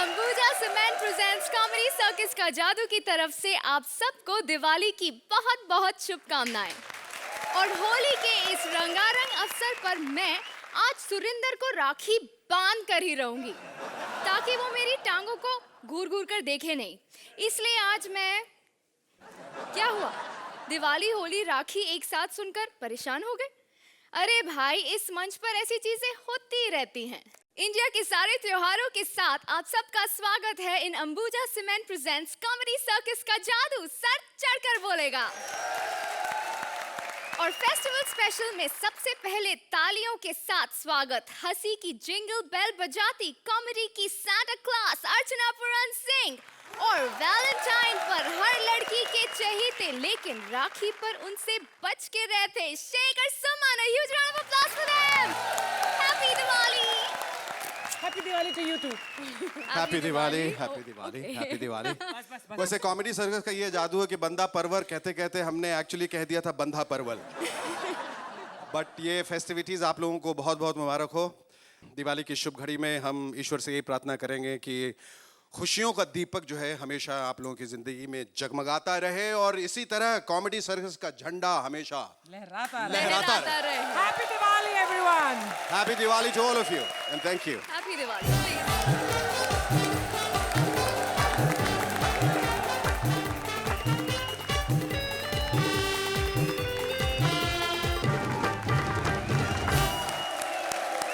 Ambuja cement presents comedy circus का जादू की तरफ से आप सबको दिवाली की बहुत बहुत शुभकामनाएं। और होली के इस रंगारंग अवसर पर मैं आज सुरिंदर को राखी बांध कर ही रहूंगी ताकि वो मेरी टांगों को घूर घूर कर देखे नहीं। इसलिए आज मैं क्या हुआ, दिवाली होली राखी एक साथ सुनकर परेशान हो गए? अरे भाई, इस मंच पर ऐसी चीजें होती रहती हैं। इंडिया के सारे त्योहारों के साथ आप सबका स्वागत है in Ambuja cement presents comedy circus का जादू सर चढ़कर बोलेगा। और फेस्टिवल स्पेशल में सबसे पहले तालियों के साथ स्वागत हंसी की जिंगल बेल बजाती कॉमेडी की सांता क्लॉस अर्चना पुरन सिंह। और वैलेंटाइन पर हर लड़की के चहेते लेकिन राखी पर उनसे बच के रहते Shekhar Suman. A huge round of applause for them. Happy Diwali. Happy Diwali to you too. Happy Diwali, Happy Diwali, Happy Diwali. वैसे कॉमेडी सर्कस का ये जादू है कि बंदा परवर कहते कहते हमने एक्चुअली कह दिया था बंधा परवल। बट ये फेस्टिविटीज आप लोगों को बहुत बहुत मुबारक हो। दिवाली की शुभ घड़ी में हम ईश्वर से यही प्रार्थना करेंगे कि खुशियों का दीपक जो है हमेशा आप लोगों की जिंदगी में जगमगाता रहे और इसी तरह कॉमेडी सर्कस का झंडा हमेशा लहराता रहे। Happy Diwali, everyone. Happy Diwali to all of you and thank you. Happy Diwali.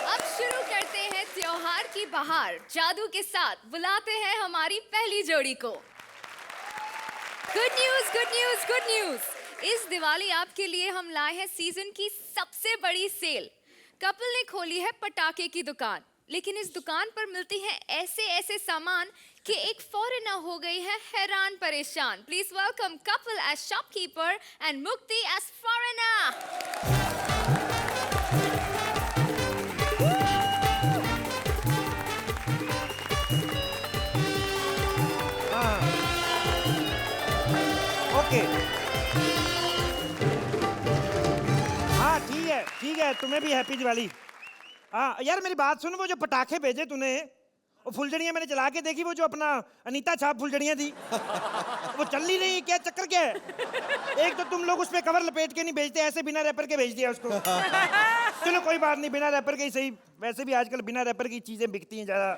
अब शुरू करते हैं त्योहार की बहार जादू के साथ। बुलाते हैं हमारी पहली जोड़ी को। Good news, good news, good news. इस दिवाली आपके लिए हम लाए हैं सीजन की सबसे बड़ी सेल। कपल ने खोली है पटाखे की दुकान, लेकिन इस दुकान पर मिलती हैं ऐसे ऐसे सामान कि एक फॉरेनर हो गई है हैरान परेशान। Please welcome couple as shopkeeper and Mukti as foreigner. Okay, हाँ ठीक है, तुम्हें भी हैप्पी दिवाली। हाँ यार मेरी बात सुन, वो जो पटाखे भेजे तूने, वो फुलझड़ियाँ मैंने चला के देखी, वो जो अपना अनीता छाप फुलझड़ियाँ थी वो चल नहीं रही, क्या चक्कर क्या है? एक तो तुम लोग उस पे कवर लपेट के नहीं भेजते, ऐसे बिना रैपर के भेज दिया उसको। चलो कोई बात नहीं, बिना रैपर के ही सही, वैसे भी आजकल बिना रैपर की चीजें बिकती हैं ज्यादा।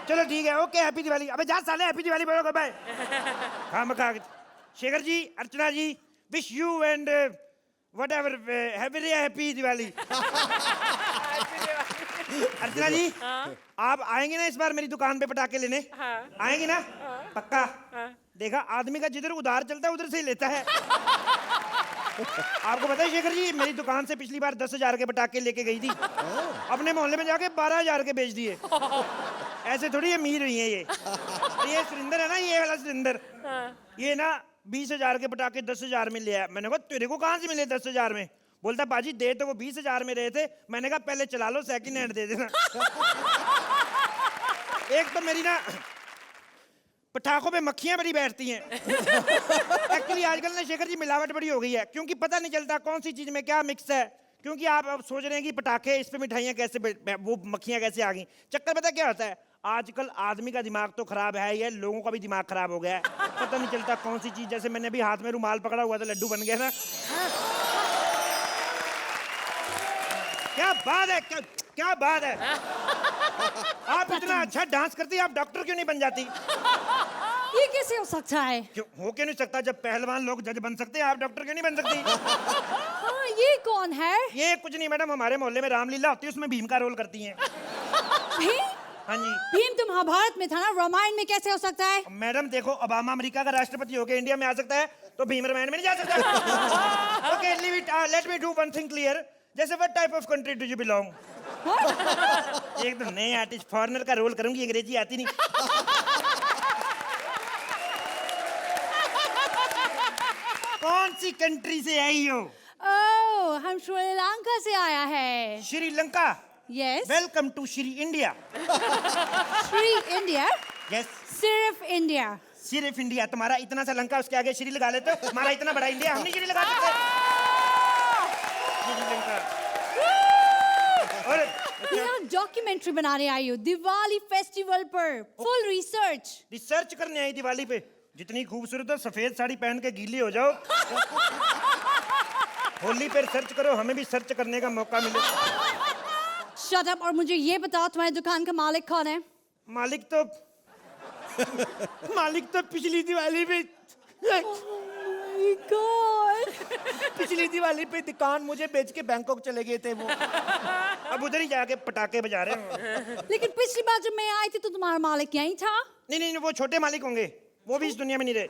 चलो ठीक है, ओके हैप्पी दिवाली। अबे जा साले, हैप्पी दिवाली बोलो भाई। हाँ मखा Shekhar ji, Archana ji, wish you and whatever happy Diwali. Archana ji, आप आएंगे ना इस बार मेरी दुकान पे पटाखे लेने? आएंगे ना? पक्का? देखा, आदमी का जिधर उधार चलता है उधर से ही लेता है। आपको पता है शेखर जी, मेरी दुकान से पिछली बार 10,000 के पटाखे लेके गई थी, अपने मोहल्ले में जाके 12,000 के बेच दिए। ऐसे थोड़ी अमीर हुई है ये सुरिंदर है ना, ये वाला सुरिंदर, ये ना 20,000 के पटाखे 10,000 में ले आया। मैंने कहा तेरे को कहाँ से मिले 10,000 में? बोलता बाजी दे तो वो 20,000 में रहे थे। मैंने कहा पहले चला लो, सेकंड हैंड दे देना। एक तो मेरी ना पटाखों पे मक्खियां बड़ी बैठती हैं। एक्चुअली आजकल ना शेखर जी मिलावट बड़ी हो गई है, क्योंकि पता नहीं चलता कौन सी चीज में क्या मिक्स है। क्योंकि आप अब सोच रहे हैं कि पटाखे, इस पे मिठाइयाँ कैसे, वो मक्खियाँ कैसे आ गई। चक्कर पता क्या होता है, आजकल आदमी का दिमाग तो खराब है, ये लोगों का भी दिमाग खराब हो गया है। पता नहीं चलता कौन सी चीज, जैसे मैंने अभी हाथ में रुमाल पकड़ा हुआ था, लड्डू बन गया ना। क्या बात है, क्या बात है। आप इतना अच्छा डांस करती, आप डॉक्टर क्यों नहीं बन जाती? ये कैसे हो सकता है? क्यों हो क्यों नहीं सकता? जब पहलवान लोग जज बन सकते हैं, आप डॉक्टर क्यों नहीं बन सकती? हाँ, ये कौन है? ये कुछ नहीं मैडम, हमारे मोहल्ले में रामलीला होती है, उसमें भीम का रोल करती हैं। भीम? हाँ जी। भीम तो महाभारत में था ना, रामायण में कैसे हो सकता है? मैडम देखो, ओबामा अमेरिका का राष्ट्रपति होकर इंडिया में आ सकता है, तो भीम रामायण में नहीं जा सकता। Okay, leave it, let me do one thing clear. जैसे what type of country do you belong? एक तो नए आर्टिस्ट फॉरेनर का रोल करूंगी, अंग्रेजी आती नहीं। कौन सी कंट्री से आई हो? ओह, हम श्रीलंका से आया है। Sri Lanka? Yes. Welcome to Shri India. Shri India? Yes. सिर्फ इंडिया? सिर्फ इंडिया। तुम्हारा इतना सा लंका, उसके आगे श्री लगा लेते हो। हमारा इतना बड़ा इंडिया, हम नहीं श्री लगा सकते। श्रीलंका। और यहाँ डॉक्यूमेंट्री बनाने आई हूँ दिवाली फेस्टिवल पर फुल रिसर्च। रिसर्च करने आई दिवाली पे? जितनी खूबसूरत हो, सफेद साड़ी पहन के गीली हो जाओ। होली पे सर्च करो, हमें भी सर्च करने का मौका मिले। शट अप और मुझे ये बताओ तुम्हारी दुकान का मालिक कौन है? मालिक तो पिछली दिवाली पे गॉड। पिछली दिवाली पे दुकान मुझे बेच के बैंकॉक चले गए थे वो। अब उधर ही जाके पटाखे बजा रहे हैं। लेकिन पिछली बार जब मैं आई थी तो तुम्हारा मालिक यहीं था। नहीं, वो छोटे मालिक होंगे, वो भी इस दुनिया में नहीं रहे।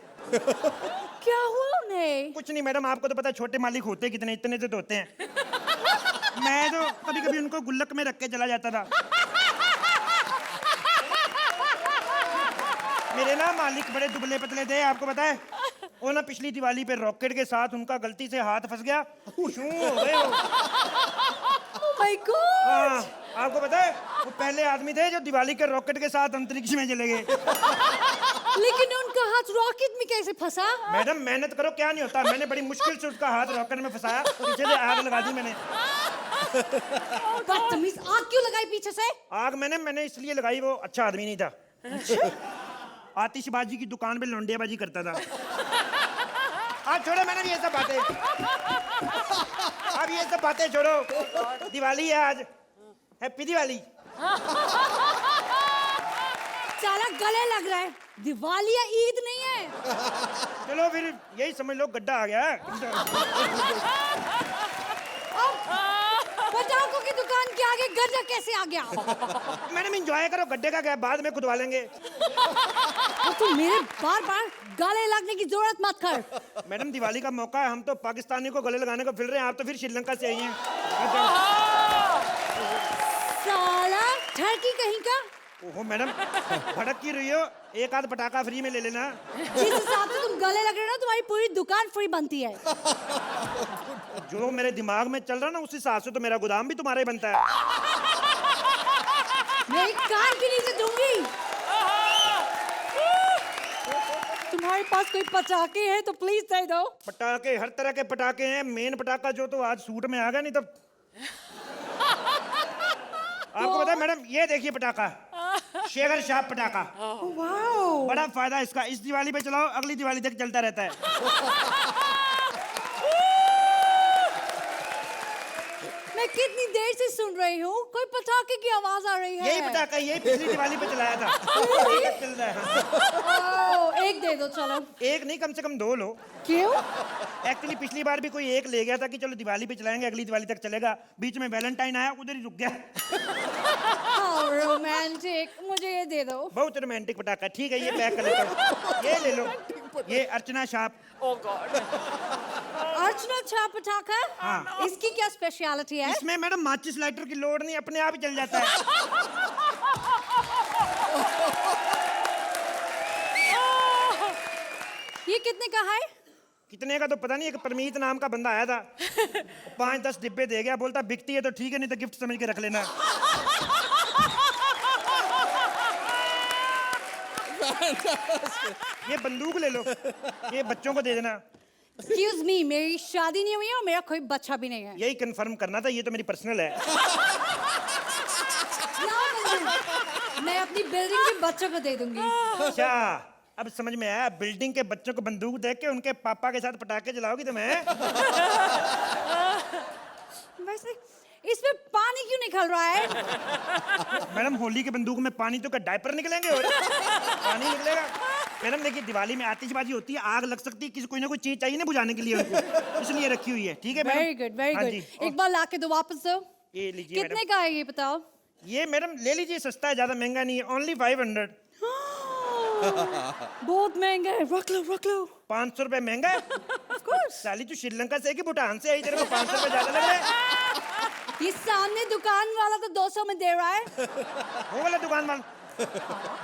क्या हुआ उन्हें? कुछ नहीं मैडम, आपको तो पता है छोटे मालिक होते कितने, इतने से तो होते हैं। मैं तो कभी कभी उनको गुल्लक में रख के चला जाता था। मेरे ना मालिक बड़े दुबले पतले थे, आपको पता है। वो ना पिछली दिवाली पे रॉकेट के साथ उनका गलती से हाथ फंस गया, शू हो गए वो। Oh my God! हाँ, आपको पता है वो पहले आदमी थे जो दिवाली के रॉकेट के साथ अंतरिक्ष में चले गए। लेकिन उनका हाथ रॉकेट में कैसे फंसा? मैडम मेहनत करो, क्या नहीं होता। मैंने बड़ी मुश्किल से उसका हाथ रॉकेट में फंसाया, पीछे से आग लगा दी मैंने। बदतमीज, आग क्यों लगाई पीछे से? आग मैंने इसलिए लगाई, वो अच्छा आदमी नहीं था। आतिशबाजी की दुकान पे लौंडियाबाजी करता था। आप छोड़ो मैडम ये सब बातें, अब ये सब बातें छोड़ो। दिवाली है आज, हैप्पी दिवाली। साला गले लग रहा है, दिवाली या ईद नहीं है। चलो फिर यही समझ लो, गड्ढा आ गया है। पटाखों की दुकान के आगे गड्ढा कैसे आ गया? मैडम एंजॉय करो, गड्ढे का क्या, बाद में खुदवा लेंगे। तो तुम मेरे बार बार गले लगने की जरूरत मत कर। मैडम दिवाली का मौका है, हम तो पाकिस्तानी को गले लगाने को फिर रहे हैं, आप तो फिर श्रीलंका से आई हैं। साला ठरकी कहीं का। ओहो मैडम, भड़क की रही हो, एक आध पटाखा फ्री में ले लेना। जिस हिसाब से तुम गले लग रहे हो ना, तुम्हारी पूरी दुकान फ्री बनती है। जो मेरे दिमाग में चल रहा ना, उस हिसाब से तो मेरा गोदाम भी तुम्हारा ही बनता है। मैं एक कान के नीचे दूंगी। तुम्हारे पास कोई पटाखे हैं तो प्लीज दे दो। पटाखे हर तरह के पटाखे हैं, मेन पटाखा जो तो आज सूट में आ गया, नहीं तो आपको पता है मैडम, ये देखिए पटाखा, शेगर शाह पटाखा। वाओ, बड़ा फायदा इसका, इस दिवाली पे चलाओ, अगली दिवाली तक चलता रहता है। मैं कितनी देर से सुन रही हूँ, कोई पटाखे की आवाज आ रही है। यही पटाखा, यही पिछली दिवाली पे चलाया था। अभी तक चल रहा है। ओह, एक दे दो चलो। एक नहीं, कम से कम 2 लो। क्यों? एक्चुअली पिछली बार भी कोई एक ले गया था कि चलो दिवाली पे चलाएंगे, अगली दिवाली तक चलेगा, बीच में वैलेंटाइन आया, उधर ही रुक गया। How romantic, मुझे ये दे दो। बहुत रोमांटिक पटाखा, ठीक है ये पैक कर लेता हूँ। ये ले लो, ये अर्चना शाप। अर्चना छाप पटाखा? हाँ। इसकी क्या स्पेशलिटी है? इसमें मैडम माचिस लाइटर की लोड नहीं, अपने आप ही चल जाता है। ये कितने का है? कितने का तो पता नहीं, एक परमीत नाम का बंदा आया था, 5-10 डिब्बे दे गया, बोलता बिकती है तो ठीक है, नहीं तो गिफ्ट समझ के रख लेना। ये बंदूक ले लो, ये बच्चों को दे देना। Excuse me, मेरी शादी नहीं हुई है और मेरा कोई बच्चा भी नहीं है। यही कंफर्म करना था, ये तो मेरी पर्सनल है। मैं अपनी बिल्डिंग के बच्चों को दे दूंगी। अच्छा, अब समझ में आया, बिल्डिंग के बच्चों को बंदूक देख के उनके पापा के साथ पटाखे जलाओगी तो मैं। वैसे इसमें पानी क्यों निकल रहा है? मैडम होली के बंदूक में पानी तो क्या डायपर निकलेंगे और पानी निकलेगा? मैडम देखिए, दिवाली में आतिशबाजी होती है, आग लग सकती है, किसी कोई ना कोई चीज चाहिए ना बुझाने के लिए उनको, इसलिए रखी हुई है। ठीक है मैडम? वेरी गुड, वेरी हाँ गुड। जी, एक बार ला के दो, वापस दो। ये लीजिए कितने मैडम। का है ये बताओ? ये मैडम ले लीजिए, सस्ता है, ज्यादा महंगा नहीं है, ओनली 500। बहुत महंगा है, रख लो रख लो। 500 रुपए महंगा है? Of course। साली तू श्रीलंका से है कि भूटान से आई, तेरे को 500 रुपए ज्यादा लग रहा है? ये सामने दुकान वाला तो 200 में दे रहा है। वो वाला दुकान वाला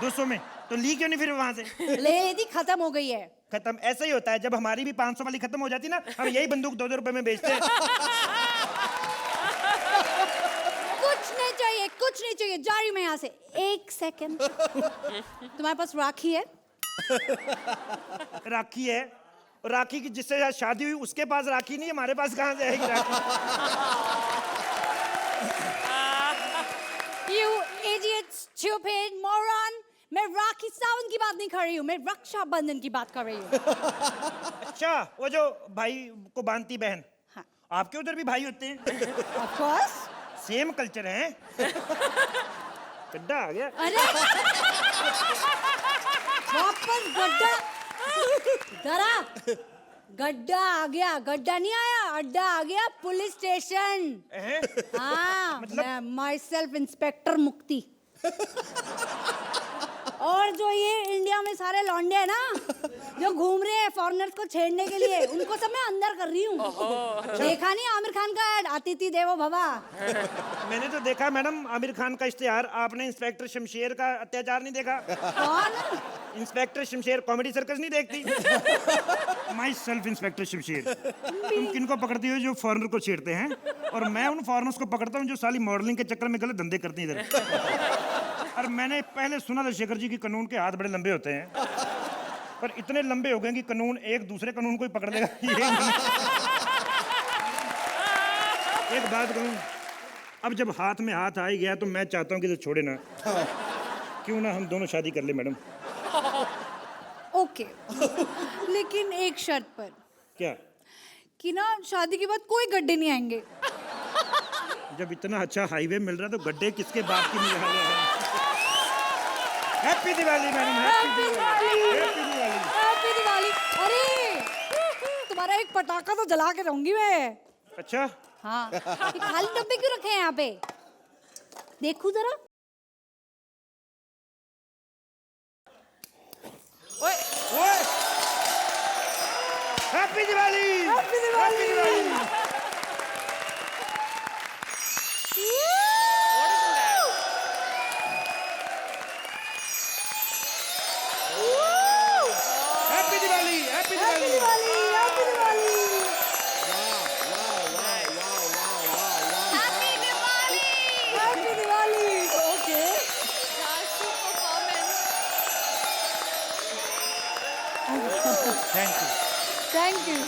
200 में, तो ली क्यों नहीं फिर वहां से? ले ली, खत्म हो गई है। खत्म ऐसा ही होता है, जब हमारी भी 500 वाली खत्म हो जाती ना, हम यही बंदूक 2-2 रुपए में बेचते हैं। कुछ नहीं चाहिए, जा रही मैं यहाँ से। एक सेकंड। तुम्हारे पास राखी है? राखी है, और राखी की जिससे साथ शादी हुई उसके पास राखी नहीं है, हमारे पास कहाँ से आएगी राखी? Stupid moron. मैं राखी सावंत की बात नहीं कर रही हूँ, मैं रक्षाबंधन की बात कर रही हूँ। अच्छा, वो जो भाई को बांधती बहन, हाँ। आपके उधर भी भाई होते हैं? Of course. सेम कल्चर है। गड्ढा आ गया। अरे वापस गड्ढा डरा, गड्ढा आ गया, गड्ढा नहीं आया, अड्डा आ गया, पुलिस स्टेशन। हाँ, मैं माई सेल्फ इंस्पेक्टर मुक्ति। और जो ये इंडिया में सारे लौंडे हैं ना जो घूम रहे हैं फॉरेनर्स को छेड़ने के लिए, उनको सब मैं अंदर कर रही हूँ। देखा नहीं आमिर खान का ऐड, अतिथि देवो भवा। मैंने तो देखा मैडम आमिर खान का इश्तेहार, आपने इंस्पेक्टर शमशेर का अत्याचार नहीं देखा? कौन? इंस्पेक्टर शमशेर कॉमेडी सर्कस नहीं देखती? My self inspector Shamsher. तुम किनको पकड़ती हो जो फॉरेनर को छेड़ते हैं, और मैं उन फॉरेनर्स को पकड़ता हूँ जो साली मॉडलिंग के चक्कर में गलत धंधे करती हैं इधर। और मैंने पहले सुना था शेखर जी की कानून के हाथ बड़े लंबे होते हैं, पर इतने लंबे हो गए कि कानून एक दूसरे कानून को ही पकड़ लेगा। एक बात कहूँ, अब जब हाथ में हाथ आ ही गया तो मैं चाहता हूँ कि तो छोड़े ना। क्यों ना हम दोनों शादी कर ले मैडम? ओके, लेकिन एक शर्त पर। क्या? कि ना शादी के बाद कोई गड्ढे नहीं आएंगे। जब इतना अच्छा हाईवे मिल रहा है तो गड्ढे किसके बाप की निकाले हैं? Happy Diwali madam, happy Diwali, happy Diwali. Happy Diwali. अरे तुम्हारा एक पटाखा तो जला के रहूंगी मैं। अच्छा, हाँ, ये खाली डब्बे क्यों रखे हैं यहाँ पे? देखूं जरा। ओए, happy Diwali, happy Diwali. Happy Diwali, happy happy Diwali. Diwali, happy Diwali. Happy Diwali. Happy Diwali. Okay. Thank you. Thank you.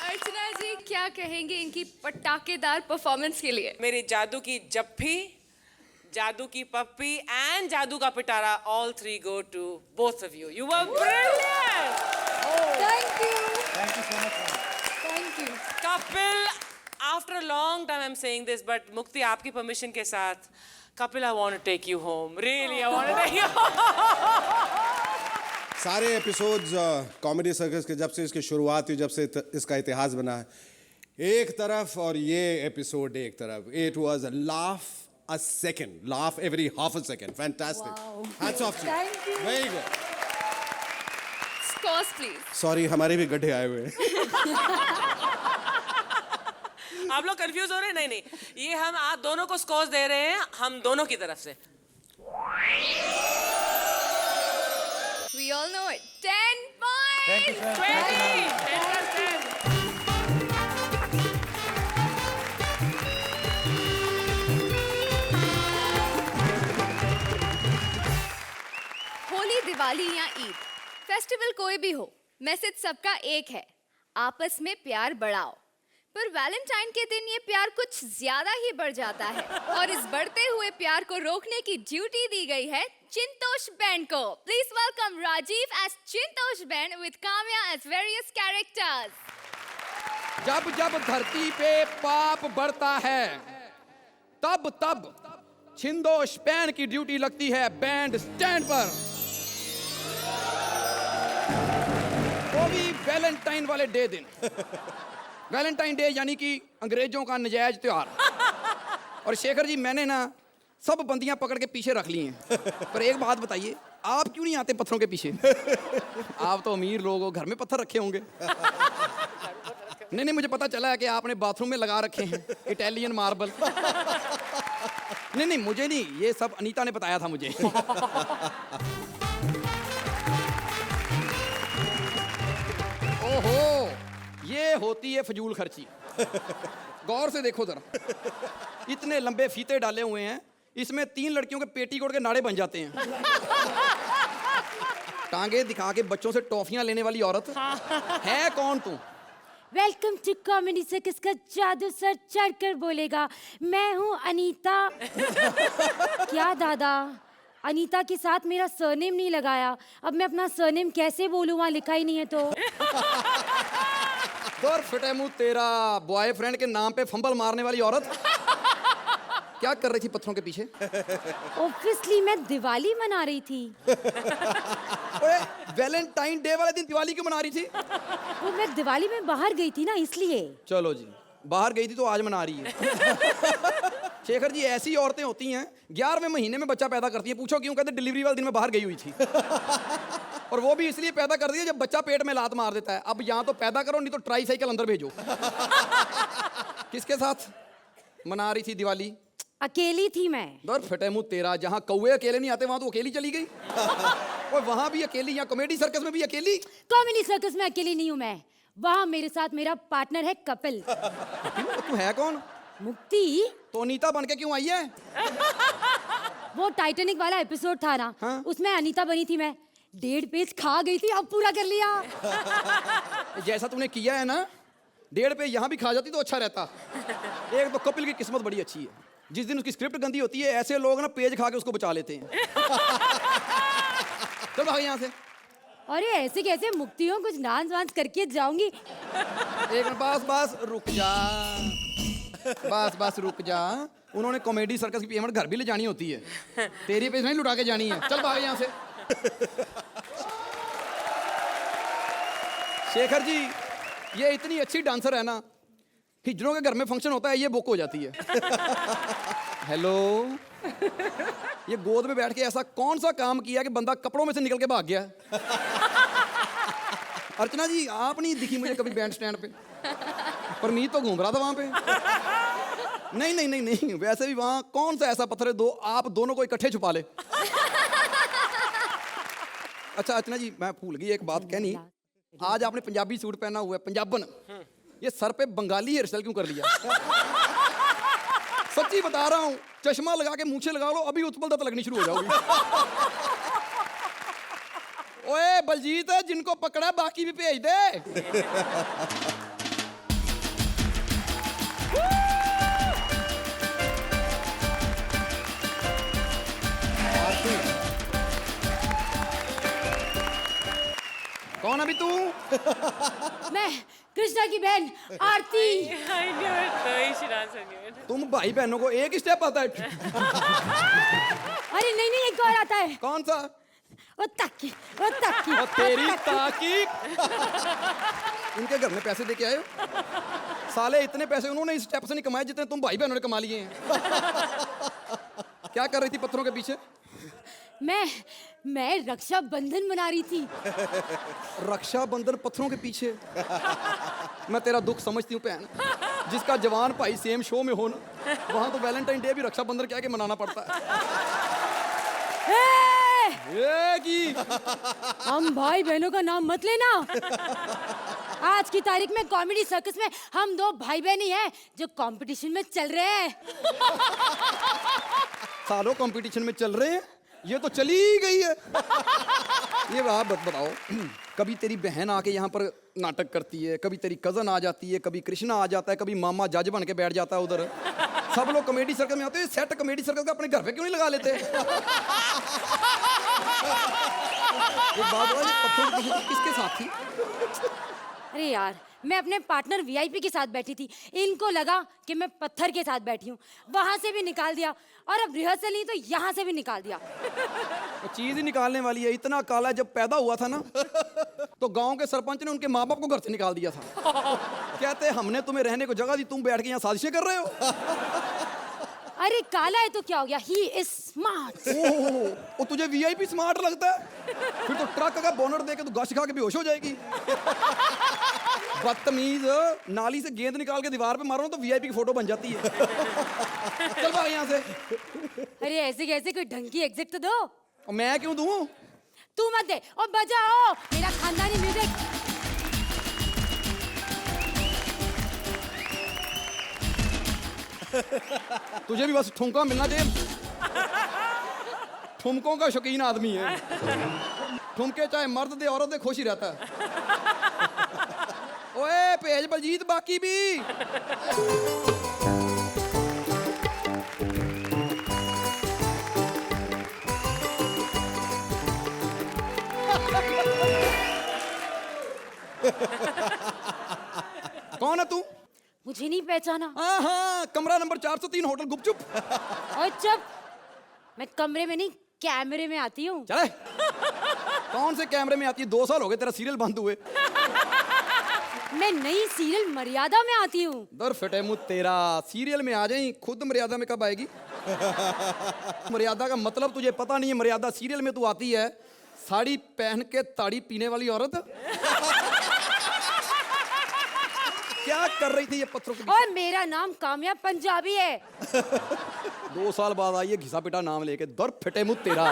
Archana ji क्या कहेंगे इनकी पटाखेदार परफॉर्मेंस के लिए? मेरी जादू की जप्पी, जादू की पप्पी एंड जादू का पिटारा, all three go to both of you. You were brilliant. Thank you. Thank you so much. Thank you. Kapil, after a long time I'm saying this, but Mukti आपकी permission के साथ, Kapil, I want to take you home. Really, I want to take you home. सारे episodes comedy circus के जब से इसकी शुरुआत हुई, जब से इसका इतिहास बना है, एक तरफ और ये एपिसोड एक तरफ, it was a laugh a second, laugh every half a second. Fantastic. Wow. Hats off to you. Thank you. Very good. Scores please. Sorry, हमारे भी गड्ढे आए हुए हैं। आप लोग कंफ्यूज हो रहे हैं? नहीं नहीं, ये हम आप दोनों को स्कोर्स दे रहे हैं, हम दोनों की तरफ से। We all know it. 10 points. Thank you, sir. 20. 10 plus 10. Holi, Diwali या ईद, फेस्टिवल कोई भी हो, मैसेज सबका एक है, आपस में प्यार बढ़ाओ। पर वैलेंटाइन के दिन ये प्यार कुछ ज्यादा ही बढ़ जाता है, और इस बढ़ते हुए प्यार को रोकने की ड्यूटी दी गई है चिंतोष बैंड को। Please welcome Rajeev as Chintosh band with Kamya as various characters. जब जब धरती पे पाप बढ़ता है, तब तब छिंदोष बैंड की ड्यूटी लगती है बैंड स्टैंड पर। वो भी वैलेंटाइन वाले डे दिन। वैलेंटाइन डे यानी कि अंग्रेजों का नजायज त्योहार। और शेखर जी, मैंने ना सब बंदियां पकड़ के पीछे रख ली हैं, पर एक बात बताइए, आप क्यों नहीं आते पत्थरों के पीछे? आप तो अमीर लोग हो, घर में पत्थर रखे होंगे। नहीं नहीं, मुझे पता चला है कि आपने बाथरूम में लगा रखे हैं इटालियन मार्बल। नहीं नहीं, मुझे नहीं, ये सब अनीता ने बताया था मुझे। ओहो, ये होती है फजूल खर्ची। गौर से देखो जरा, इतने लंबे फीते डाले हुए हैं, इसमें 3 लड़कियों के पेटीकोट के नाड़े बन जाते हैं। टांगे दिखा के बच्चों से टॉफियां लेने वाली औरत है कौन तू? वेलकम टू कॉमेडी सर्कस का जादू सर चढ़कर बोलेगा। मैं हूँ अनीता। क्या दादा, अनीता के साथ मेरा सरनेम नहीं लगाया। अब मैं अपना सरनेम कैसे बोलूं, वहाँ लिखा ही नहीं है तो। और फटे मुंह तेरा, बॉयफ्रेंड के नाम पे फंबल मारने वाली औरत क्या कर रही थी पत्थरों के पीछे? ऑब्वियसली मैं दिवाली मना रही थी। ओए, वैलेंटाइन डे वाले दिन दिवाली क्यों मना रही थी? वो मैं दिवाली में बाहर गई थी ना, इसलिए। चलो जी, बाहर गई थी तो आज मना रही है। शेखर जी, ऐसी औरतें होती हैं 11वें महीने में बच्चा पैदा करती हैं। पूछो क्यों? कहते डिलीवरी वाले दिन में बाहर गई हुई थी। और वो भी इसलिए पैदा कर दिया जब बच्चा पेट में लात मार देता है। अब यहाँ तो पैदा करो, नहीं तो ट्राई साइकिल अंदर भेजो। किसके साथ मना रही थी दिवाली? अकेली थी मैं। दर फटे मुंह तेरा, जहाँ कौवे अकेले नहीं आते वहां तो अकेली चली गई। और वहां भी अकेली, यहाँ कॉमेडी सर्कस में भी अकेली। कॉमेडी सर्कस में अकेली नहीं हूँ मैं, वहाँ मेरे साथ मेरा पार्टनर है कपिल। तू है कौन? मुक्ति। तो अनीता बन के क्यों आई है? वो टाइटैनिक वाला एपिसोड था ना, हाँ? उसमें अनीता बनी थी मैं। 1.5 पेज खा गई थी, अब पूरा कर लिया। जैसा तूने किया है ना, 1.5 पेज यहाँ भी खा जाती तो अच्छा रहता। एक तो कपिल की किस्मत बड़ी अच्छी है, जिस दिन उसकी स्क्रिप्ट गंदी होती है ऐसे लोग ना पेज खा के उसको बचा लेते हैं। चल भाग यहाँ से। अरे ऐसे कैसे मुक्ति हो, कुछ डांस वांस करके जाऊंगी। एक मिनट, बस रुक जा। बस रुक जा। उन्होंने कॉमेडी सर्कस की पेमेंट घर भी ले जानी होती है, तेरी पैसे नहीं लुटा के जानी है। चल भाग यहाँ से। शेखर जी, ये इतनी अच्छी डांसर है ना, हिजड़ों के घर में फंक्शन होता है ये बुक हो जाती है। हेलो, ये गोद में बैठ के ऐसा कौन सा काम किया कि बंदा कपड़ों में से निकल के भाग गया? अर्चना जी, आप नहीं दिखी मुझे कभी बैंड स्टैंड पे, परमीत तो घूम रहा था वहां पे। नहीं, वैसे भी वहां कौन सा ऐसा पत्थर है दो आप दोनों को इकट्ठे छुपा ले। अच्छा अर्चना जी, मैं भूल गई एक बात कहनी। आज आपने पंजाबी सूट पहना हुआ है, पंजाबन, ये सर पे बंगाली हेयर स्टाइल क्यों कर लिया? सच्ची बता रहा हूँ, चश्मा लगा के मूछे लगा लो, अभी उत्पल दत्त लगनी शुरू हो जाओगी। ओए बलजीत, जिनको पकड़ा बाकी भी भेज दे। कौन अभी तू? मैं कृष्णा की बहन आरती। I knew it. No, he should answer you. तुम भाई बहनों को एक ही स्टेप आता है? अरे नहीं, एक और आता है। कौन सा? वो ताकी। और तेरी ताकी। इनके घर में पैसे दे के आए हो? साले इतने पैसे उन्होंने इस स्टेप से नहीं कमाए जितने तुम भाई बहनों ने कमा लिए हैं। क्या कर रही थी पत्थरों के पीछे? मैं रक्षाबंधन मना रही थी। रक्षाबंधन पत्थरों के पीछे? मैं तेरा दुख समझती हूँ बहन, जिसका जवान भाई सेम शो में हो ना, वहां तो वैलेंटाइन डे भी रक्षाबंधन कह के मनाना पड़ता है। ये की हम भाई बहनों का नाम मत लेना। आज की तारीख में कॉमेडी सर्कस में हम 2 भाई बहन ही हैं जो कंपटीशन में चल रहे हैं। सालों कंपटीशन में चल रहे हैं, ये तो चली गई है। ये आप बताओ, कभी तेरी बहन आके यहाँ पर नाटक करती है, कभी तेरी कजन आ जाती है, कभी कृष्णा आ जाता है, कभी मामा जज बन के बैठ जाता है उधर। सब लोग कॉमेडी सर्कल में आते हैं, सेट कॉमेडी सर्कल का अपने घर पे क्यों नहीं लगा लेते? एक बात बताओ, ये पत्थरों के पीछे किसके साथ थी? अरे यार, मैं अपने पार्टनर वीआईपी के साथ बैठी थी। इनको लगा कि मैं पत्थर के साथ बैठी हूँ, वहां से भी निकाल दिया, और अब रिहर्सल नहीं तो यहाँ से भी निकाल दिया। वो चीज ही निकालने वाली है। इतना काला जब पैदा हुआ था ना, तो गांव के सरपंच ने उनके माँ बाप को घर से निकाल दिया था। कहते हमने तुम्हें रहने को जगह दी, तुम बैठ के यहाँ साजिशें कर रहे हो। अरे काला है तो क्या हो गया, ही इज स्मार्ट। ओ तुझे वीआईपी स्मार्ट लगता है? फिर तो ट्रक का बोनट देके तू गश खा के बेहोश हो जाएगी। बदतमीज, नाली से गेंद निकाल के दीवार पे मारो ना तो वीआईपी की फोटो बन जाती है। चल भाग यहाँ से। अरे ऐसे कैसे, कोई ढंग की एग्जिट तो दो। और मैं क्यों दूं? तू मत दे, और बजाओ मेरा खानदानी म्यूजिक। तुझे भी बस ठुमका मिलना चाहिए। ठुमकों का शौकीन आदमी है, ठुमके चाहे मर्द दे औरत दे खुश ही रहता है। ओए भेज बलजीत बाकी भी। कौन है तू? मुझे नहीं पहचाना? हाँ हाँ, कमरा नंबर 403 होटल गुपचुप। और जब मैं कमरे में नहीं कैमरे में आती हूँ। चले। कौन से कैमरे में आती है? 2 साल हो गए तेरा सीरियल बंद हुए। मैं नई सीरियल मर्यादा में आती हूँ। दर फटे मुंह तेरा, सीरियल में आ जाई, खुद मर्यादा में कब आएगी? मर्यादा का मतलब तुझे पता नहीं है। मर्यादा सीरियल में तू आती है साड़ी पहन के ताड़ी पीने वाली औरत। क्या कर रही थी ये पत्थरों के और मेरा नाम कामयाब पंजाबी है। 2 साल बाद आई है घिसा पिटा नाम लेके। दर फटे मुंह तेरा,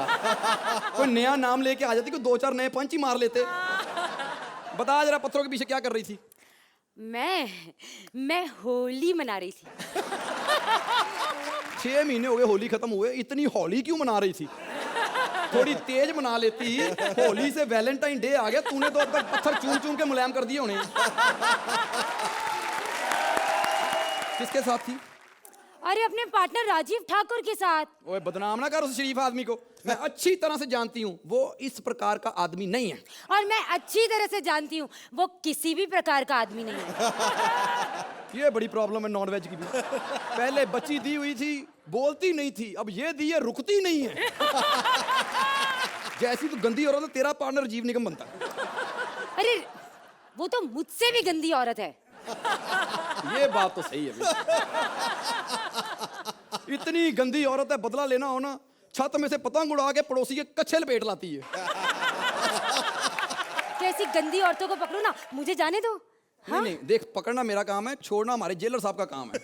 कोई नया नाम लेके आ जाती, कोई 2-4 नए पंच ही मार लेते। बता जरा पत्थरों के पीछे क्या कर रही थी? मैं होली मना रही थी। 6 महीने हो गए होली खत्म हुए, इतनी होली क्यों मना रही थी? थोड़ी तेज मना लेती। होली से वैलेंटाइन डे आ गया, तूने तो अब तक पत्थर चूम चूम के मुलायम कर दिए होने। किसके साथ थी? अरे अपने पार्टनर राजीव ठाकुर के साथ। ओए बदनाम ना कर उस शरीफ आदमी को। मैं अच्छी तरह से जानती हूँ वो इस प्रकार का आदमी नहीं है। और मैं अच्छी तरह से जानती हूँ वो किसी भी प्रकार का आदमी नहीं है। ये बड़ी प्रॉब्लम है नॉनवेज की भी। पहले बच्ची दी हुई थी, बोलती नहीं थी, अब ये दी है, रुकती नहीं है। जैसी तू गंदी औरत है, तेरा पार्टनर राजीव निगम बनता। अरे वो तो मुझसे भी गंदी औरत है। ये बात तो सही है। इतनी गंदी औरत है, बदला लेना हो ना, छत में से पतंग उड़ा के पड़ोसी के कच्छे लपेट लाती है। कैसी गंदी औरतों को पकड़ो ना, मुझे जाने दो। हाँ? नहीं, देख, पकड़ना मेरा काम है, छोड़ना हमारे जेलर साहब का काम है।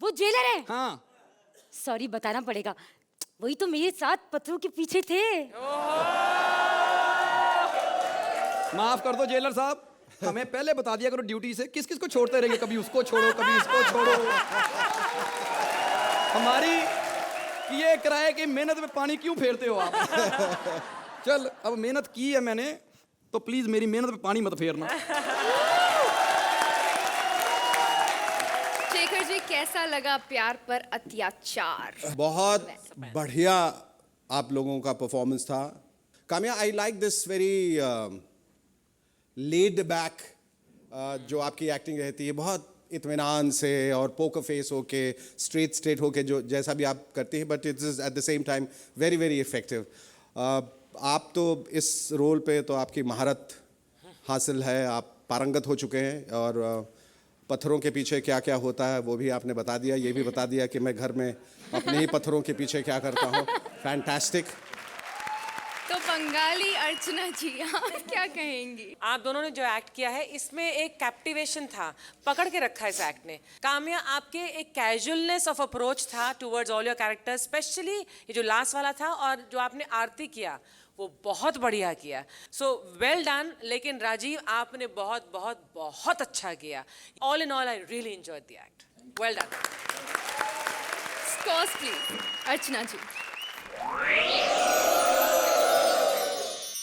वो जेलर है? हाँ। सॉरी, बताना पड़ेगा, वही तो मेरे साथ पत्थरों के पीछे थे। माफ कर दो जेलर साहब, हमें पहले बता दिया करो ड्यूटी से, किस किस को छोड़ते रहेंगे, कभी उसको छोड़ो कभी इसको छोड़ो। हमारी ये किराए की मेहनत में पानी क्यों फेरते हो आप? चल, अब मेहनत की है मैंने, तो प्लीज मेरी मेहनत पे पानी मत फेरना। शेखर जी, कैसा लगा प्यार पर अत्याचार? बहुत बढ़िया आप लोगों का परफॉर्मेंस था। Kamya, I like this very laid back, जो आपकी एक्टिंग रहती है, बहुत इत्मीनान से और पोकर फेस होके, स्ट्रेट होके, जो जैसा भी आप करती हैं, but it is at the same time very very effective. आप तो इस रोल पे तो आपकी महारत हासिल है, आप पारंगत हो चुके हैं, और पत्थरों के पीछे क्या क्या होता है वो भी आपने बता दिया, ये भी बता दिया कि मैं घर में अपने ही पत्थरों के पीछे क्या करता हूँ। फैंटास्टिक। तो बंगाली अर्चना जी, आप क्या कहेंगी? आप दोनों ने जो एक्ट किया है इसमें एक कैप्टिवेशन था, पकड़ के रखा है इस एक्ट ने। काम्या, आपके एक कैजुअलनेस ऑफ अप्रोच था towards all your characters, specially ये जो लास्ट वाला था, और जो आपने आरती किया वो बहुत बढ़िया किया। So well done. लेकिन राजीव, आपने बहुत बहुत बहुत अच्छा किया। All in all I really enjoyed the act. Well done. Scores please. Archana ji,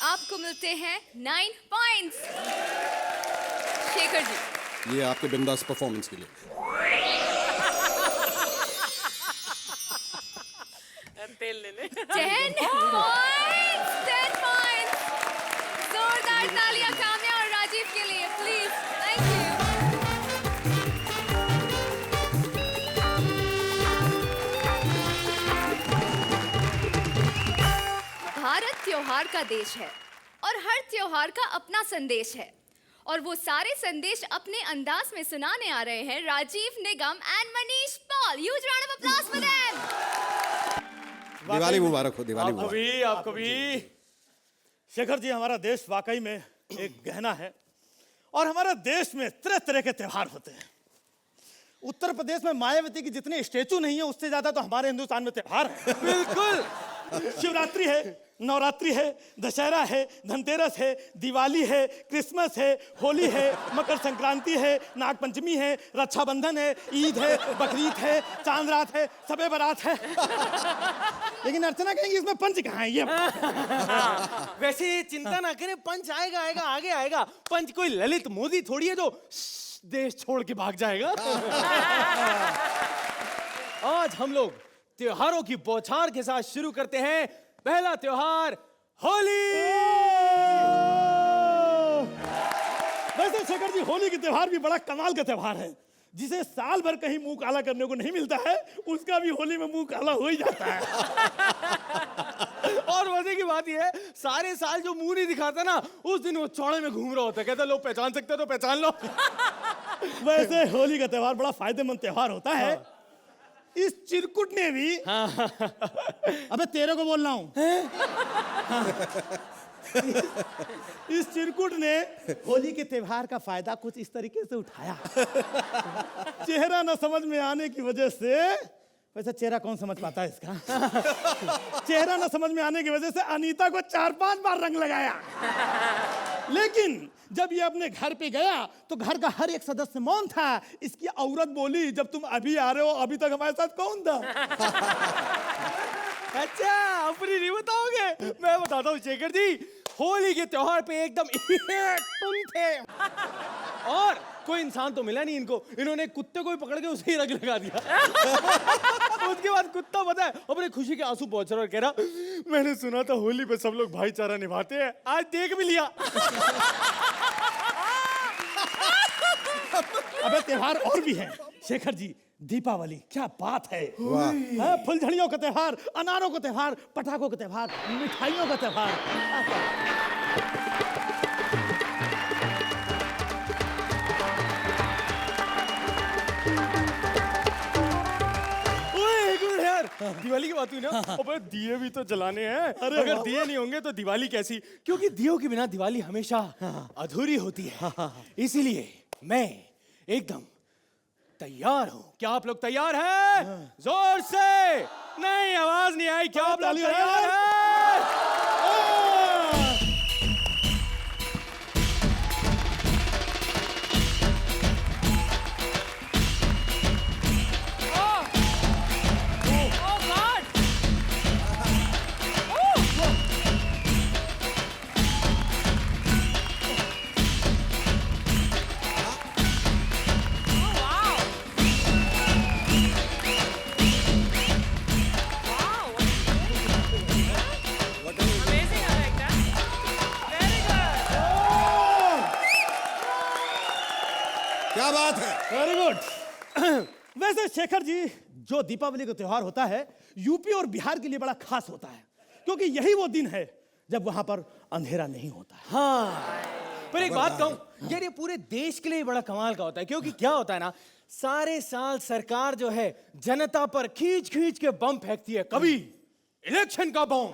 आपको मिलते हैं 9 पॉइंट्स। शेखर जी, ये आपके बिंदास परफॉर्मेंस के लिए। 10 पॉइंट्स। 10 पॉइंट्स। जोरदार तालियां काम्या और राजीव के लिए प्लीज। Thank you. भारत त्योहार का देश है और हर त्योहार का अपना संदेश है, और वो सारे संदेश अपने अंदाज में सुनाने आ रहे हैं Rajeev Nigam and Manish Paul. Huge round of applause for them. Diwali मुबारक हो, दिवाली आपको मुबारक। भी, आपको भी। शेखर जी, हमारा देश वाकई में एक गहना है, और हमारे देश में तरह तरह के त्योहार होते हैं। उत्तर प्रदेश में मायावती की जितने स्टेचू नहीं है, उससे ज्यादा तो हमारे हिंदुस्तान में त्योहार है। बिल्कुल। शिवरात्रि है, नवरात्रि है, दशहरा है, धनतेरस है, दिवाली है, क्रिसमस है, होली है, मकर संक्रांति है, नागपंचमी है, रक्षाबंधन है, ईद है, बकरीद है, चांद रात है, सबे बारात है। लेकिन अर्चना कहेंगी इसमें पंच कहाँ है? ये वैसे चिंता ना करें, पंच आएगा आएगा आगे आएगा। पंच कोई ललित मोदी थोड़ी है जो देश छोड़ के भाग जाएगा। आज हम लोग त्योहारों की बौछार के साथ शुरू करते हैं। पहला त्योहार होली। वैसे शेखर जी, होली के त्योहार भी बड़ा कमाल का त्योहार है। जिसे साल भर कहीं मुंह काला करने को नहीं मिलता है, उसका भी होली में मुंह काला हो ही जाता है। और मजे की बात यह है, सारे साल जो मुंह नहीं दिखाता ना, उस दिन वो चौड़े में घूम रहा होता है। कहता लो पहचान सकते हो तो पहचान लो। वैसे होली का त्योहार बड़ा फायदेमंद त्योहार होता है। इस चिरकुट ने भी अबे तेरे को बोल रहा हूं। इस चिरकुट ने होली के त्योहार का फायदा कुछ इस तरीके से उठाया। चेहरा न समझ में आने की वजह से, वैसे चेहरा कौन समझ पाता है इसका? चेहरा न समझ में आने की वजह से अनीता को 4-5 बार रंग लगाया। लेकिन जब ये अपने घर पे गया तो घर का हर एक सदस्य मौन था। इसकी औरत बोली, जब तुम अभी आ रहे हो, अभी तक हमारे साथ कौन था? अच्छा, अपनी नहीं बताओगे? मैं बताता हूँ शेखर जी, होली के त्योहार पे एकदम तुम थे। और कोई इंसान तो मिला नहीं इनको, इन्होंने कुत्ते को ही पकड़ के उसे ही रंग लगा दिया। उसके बाद कुत्ता पता है अपने खुशी के आंसू पहुंच रहा और कह रहा, मैंने सुना था होली पे सब लोग भाईचारा निभाते हैं, आज देख भी लिया। अबे त्योहार और भी हैं शेखर जी। दीपावली, क्या बात है। हाँ, फुलझड़ियों का त्योहार, अनारों का त्योहार, पटाखों का त्योहार, मिठाइयों का त्योहार। दिवाली की बात हुई ना, अबे दिए भी तो जलाने हैं। अगर दिए नहीं होंगे तो दिवाली कैसी? क्योंकि दियों के बिना दिवाली हमेशा अधूरी होती है। इसीलिए मैं एकदम तैयार हूं। क्या आप लोग तैयार हैं? जोर से। नहीं, आवाज नहीं आई। क्या आप लोग तैयार हैं? क्या बात है। Very good. वैसे शेखर जी, जो दीपावली का त्योहार होता है, यूपी और बिहार के लिए बड़ा खास होता है, क्योंकि यही वो दिन है जब वहां पर अंधेरा नहीं होता है। हाँ, पर एक बात कहूं यार, ये पूरे देश के लिए बड़ा कमाल का होता है। क्योंकि क्या होता है ना, सारे साल सरकार जो है जनता पर खींच खींच के बम फेंकती है। कभी इलेक्शन का बम,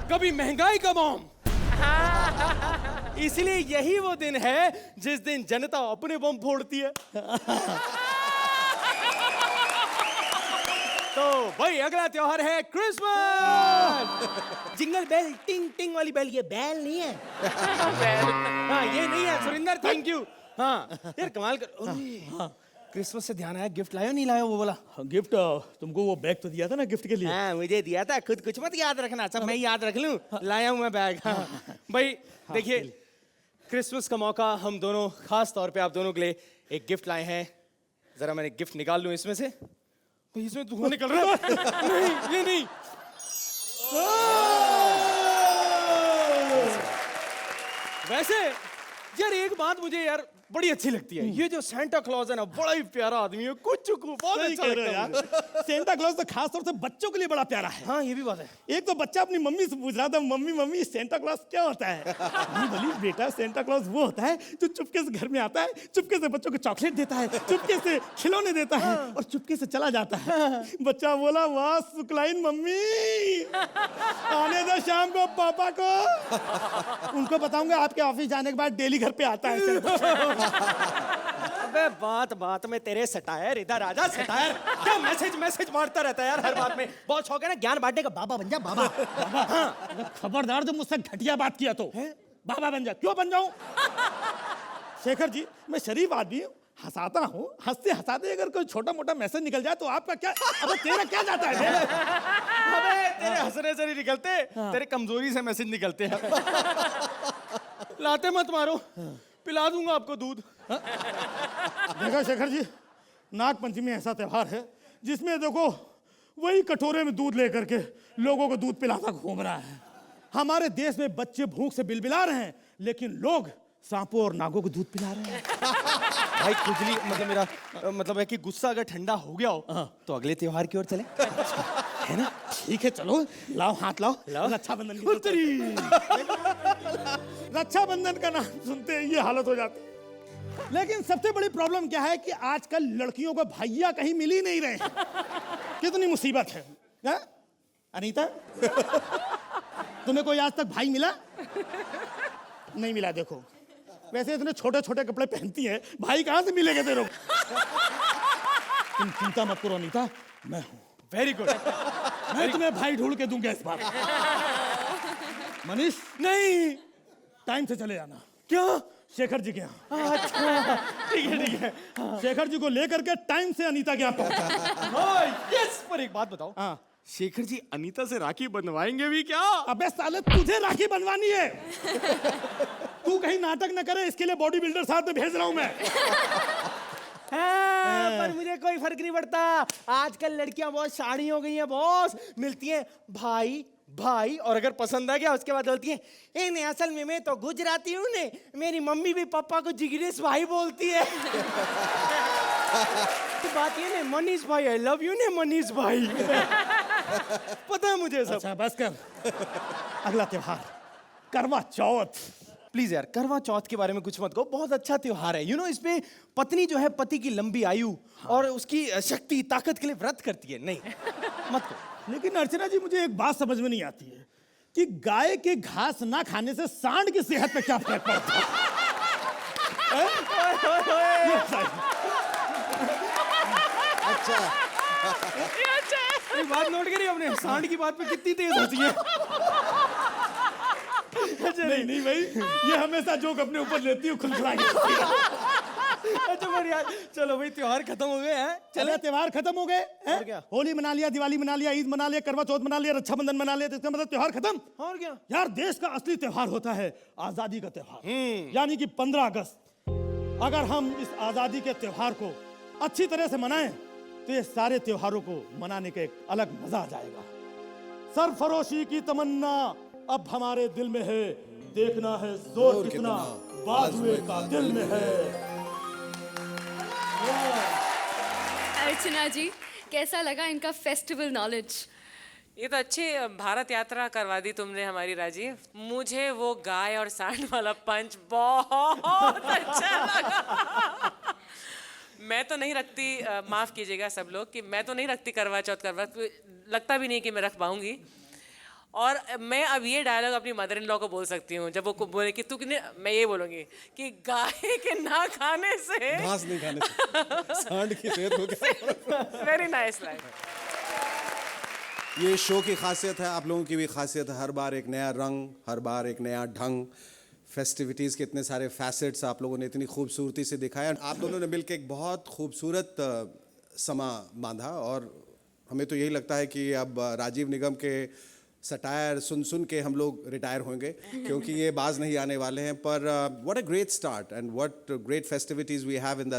कभी महंगाई का बम। इसलिए यही वो दिन है जिस दिन जनता अपने बम फोड़ती है। तो भाई, अगला त्योहार है क्रिसमस। जिंगल बेल, टिंग टिंग वाली बेल। ये बेल नहीं है। हाँ, ये नहीं है सुरिंदर, थैंक यू। हाँ यार, कमाल कर। क्रिसमस से ध्यान आया, गिफ्ट लाया नहीं लाया वो बोला? गिफ्ट तुमको वो बैग तो दिया था ना गिफ्ट के लिए। हाँ, मुझे दिया था। खुद कुछ मत याद रखना, सब मैं याद रख लूं। लाया हूं मैं बैग। भाई देखिए, क्रिसमस का मौका, हम दोनों खास तौर पे आप दोनों के लिए एक गिफ्ट लाए हैं। जरा मैंने गिफ्ट निकाल लूं इसमें से। तो इसमें धुआं निकल रहा है। नहीं, ये नहीं। वैसे यार, एक बात मुझे यार बड़ी अच्छी लगती है। ये जो सेंटा क्लॉज है ना, बड़ा ही प्यारा आदमी है। कुछ बहुत अच्छा लगता है यार। सेंटा क्लॉज तो खास तौर से बच्चों के लिए बड़ा प्यारा है। हाँ, ये भी बात है। एक तो बच्चा अपनी मम्मी से पूछ रहा था, मम्मी मम्मी सेंटा क्लॉज क्या होता है? मम्मी बोली, बेटा सेंटा क्लॉज वो होता है जो चुपके से घर में आता है, चुपके से बच्चों को चॉकलेट देता है, चुपके से खिलौने देता है और चुपके से चला जाता है। बच्चा बोला, वाह सुकलाइन मम्मी, आने दो शाम को पापा को, उनको बताऊंगा आपके ऑफिस जाने के बाद डेली घर पे आता है। अबे बात बात में तेरे सटायर, इधर आजा सटायर। क्या मैसेज मारता रहता है यार हर बात में। बहुत शौक है ना ज्ञान बांटने का। बाबा बन जा बाबा। हाँ, खबरदार जो मुझसे घटिया बात किया तो बाबा बन जा। क्यों बन जाऊं? शेखर जी, मैं शरीफ आदमी हूँ, हंसाता हूँ। हंसते हंसाते अगर कोई छोटा मोटा मैसेज निकल जाए तो आपका क्या? अबे तेरा क्या जाता है? अबे तेरे हंसने से नहीं निकलते, तेरे कमजोरी से मैसेज निकलते हैं। लाते मत मारो, पिला दूंगा आपको दूध। देखो शेखर जी, नाग पंचमी ऐसा त्योहार है जिसमें देखो वही कटोरे में दूध लेकर के लोगों को दूध पिलाता घूम रहा है। हमारे देश में बच्चे भूख से बिलबिला रहे हैं, लेकिन लोग सांपों और नागों को दूध पिला रहे हैं। भाई खुजली मतलब मेरा मतलब है कि गुस्सा अगर ठंडा हो गया हो तो अगले त्योहार की ओर चले, है ना? ठीक है, चलो लाओ, हाथ लाओ। रक्षाबंधन की रक्षाबंधन का नाम सुनते ही ये हालत हो जाती है। लेकिन सबसे बड़ी प्रॉब्लम क्या है कि आजकल लड़कियों को भैया कहीं मिल ही नहीं रहे हैं। कितनी मुसीबत है, हा? अनीता तुम्हें कोई आज तक भाई मिला? नहीं मिला। देखो वैसे इतने छोटे छोटे कपड़े पहनती है, भाई कहां से मिलेंगे तेरे को? तुम चिंता मत करो अनीता, मैं हूं। Very good. मैं तुम्हें भाई ढूंढ के दूंगा इस बार। मनीष, नहीं, टाइम से चले जाना। क्या? शेखर जी के यहाँ। अच्छा ठीक है। शेखर जी को लेकर के टाइम से अनीता के यहाँ पहुंचा। यस, पर एक बात बताओ, हाँ। शेखर जी अनीता से राखी बंधवाएंगे भी क्या? अबे साले, तुझे राखी बनवानी है। तू कहीं नाटक न करे, इसके लिए बॉडी बिल्डर साथ में भेज रहा हूं मैं। पर मुझे कोई फर्क नहीं पड़ता। आजकल लड़कियां बहुत शाणी हो गई हैं बॉस, मिलती हैं भाई भाई, और अगर पसंद आ गया उसके बाद बोलती है ए नहीं, असल में मैं तो गुजराती हूँ ने, मेरी मम्मी भी पापा को जिगरेश भाई बोलती है। तो बात ये ने, मनीष भाई आई लव यू ने, मनीष भाई। पता है मुझे सब। अच्छा बस कर। अगला त्योहार करवा चौथ। प्लीज यार, करवा चौथ के बारे में कुछ मत कहो, बहुत अच्छा त्योहार है। इसमें पत्नी जो है पति की लंबी आयु और उसकी शक्ति ताकत के लिए व्रत करती है। नहीं मत कहो। लेकिन अर्चना जी, मुझे एक बात समझ में नहीं आती है कि गाय के घास ना खाने से सांड की सेहत पे क्या फर्क पड़ता है? अच्छा, एक बात नोट करी हमने, सांड की बात पे कितनी तेज हंसी है। नहीं नहीं भाई, ये हमेशा जोक अपने ऊपर लेती हूँ, खुलखुला के। अच्छा पर यार, चलो भाई त्योहार खत्म हो गए हैं। चले, त्योहार खत्म हो गए हैं? और क्या? होली मना लिया, दिवाली मना लिया, ईद मना लिया, करवा चौथ मना लिया, रक्षाबंधन मना लिया, तो इसका मतलब त्योहार खत्म। और क्या? यार, देश का असली त्योहार होता है आजादी का त्योहार, यानी कि 15 अगस्त। अगर हम इस आजादी के त्योहार को अच्छी तरह से मनाएं तो ये सारे त्योहारों को मनाने का एक अलग मजा आ जाएगा। सरफरोशी की तमन्ना अब हमारे दिल में है, देखना है जोर कितना बाजुए का दिल में है। अर्चना जी, कैसा लगा इनका फेस्टिवल नॉलेज? ये तो अच्छी भारत यात्रा करवा दी तुमने हमारी राजीव। मुझे वो गाय और सांड वाला पंच बहुत अच्छा लगा। मैं तो नहीं रखती, माफ कीजिएगा सब लोग, कि मैं तो नहीं रखती करवा चौथ करवा, लगता भी नहीं कि मैं रख पाऊंगी। और मैं अब ये डायलॉग अपनी मदर इन लॉ को बोल सकती हूँ, जब वो बोले कि तू कितने, मैं ये बोलूँगी कि गाय के ना खाने से, घास नहीं खाने से सांड की सेहत हो गया। Very nice line. ये शो की खासियत है, आप लोगों की भी खासियत है, हर बार एक नया रंग, हर बार एक नया ढंग, फेस्टिविटीज़ के इतने सारे फैसेट्स आप लोगों ने इतनी खूबसूरती से दिखाया। आप दोनों ने मिलकर एक बहुत खूबसूरत समा बांधा, और हमें तो यही लगता है कि अब राजीव निगम के सटायर सुन सुन के हम लोग रिटायर होंगे, क्योंकि ये बाज नहीं आने वाले हैं। पर what a great start and what great festivities we have in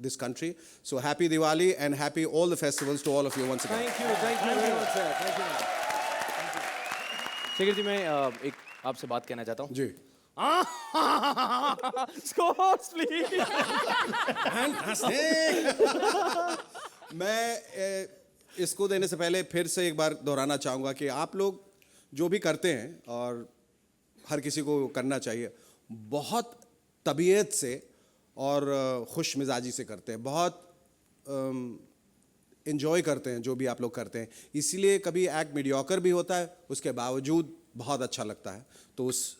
this country. So happy Diwali and happy all the festivals to all of you once again. Thank you very much sir, thank you. Shekhar ji, मैं एक आपसे बात कहना चाहता हूँ जी। Scores please. मैं इसको देने से पहले फिर से एक बार दोहराना चाहूँगा कि आप लोग जो भी करते हैं, और हर किसी को करना चाहिए, बहुत तबीयत से और खुश मिजाजी से करते हैं, बहुत इन्जॉय करते हैं जो भी आप लोग करते हैं। इसीलिए कभी एक्ट मीडियोकर भी होता है, उसके बावजूद बहुत अच्छा लगता है। तो उस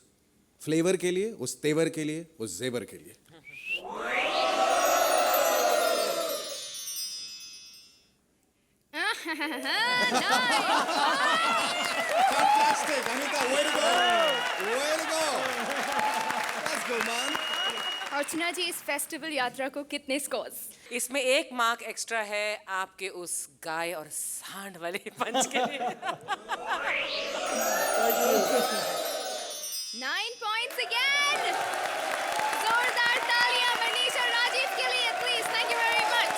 फ्लेवर के लिए, उस तेवर के लिए, उस जेवर के लिए Fantastic, Anita, way to go! Way to go! Let's go, man! अर्चना जी, इस फेस्टिवल यात्रा को कितने स्कोर्स? इसमें 1 मार्क एक्स्ट्रा है आपके उस गाय और सांड वाले पंच के लिए। 9 points again. जोरदार तालियां मनीष और राजीव के लिए, please. Thank you very much.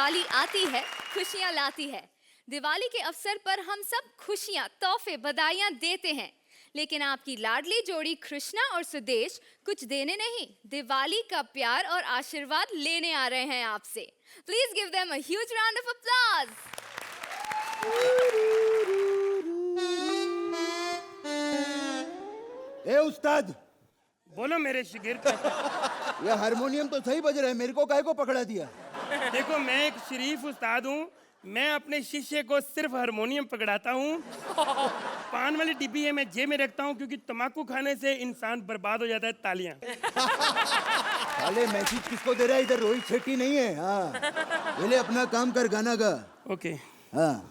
Diwali आती है, खुशियां लाती है। दिवाली के अवसर पर हम सब खुशियां, तोहफे, बधाइयां देते हैं, लेकिन आपकी लाडली जोड़ी कृष्णा और सुदेश कुछ देने नहीं, दिवाली का प्यार और आशीर्वाद लेने आ रहे हैं आपसे। Please give them a huge round of applause. ए उस्ताद, बोलो मेरे शिगिर्द। ये हारमोनियम तो सही बज रहा है, मेरे को काहे को पकड़ा दिया? देखो मैं एक शरीफ उस्ताद हूँ, मैं अपने शिष्य को सिर्फ हारमोनियम पकड़ाता हूँ। पान वाली डिब्बी है मैं जेब में रखता हूँ, क्योंकि तम्बाकू खाने से इंसान बर्बाद हो जाता है। तालियां। साले मैसेज किसको दे रहा है? इधर रोहित शेट्टी नहीं है। हाँ, पहले अपना काम कर, गाना गा। ओके। हाँ।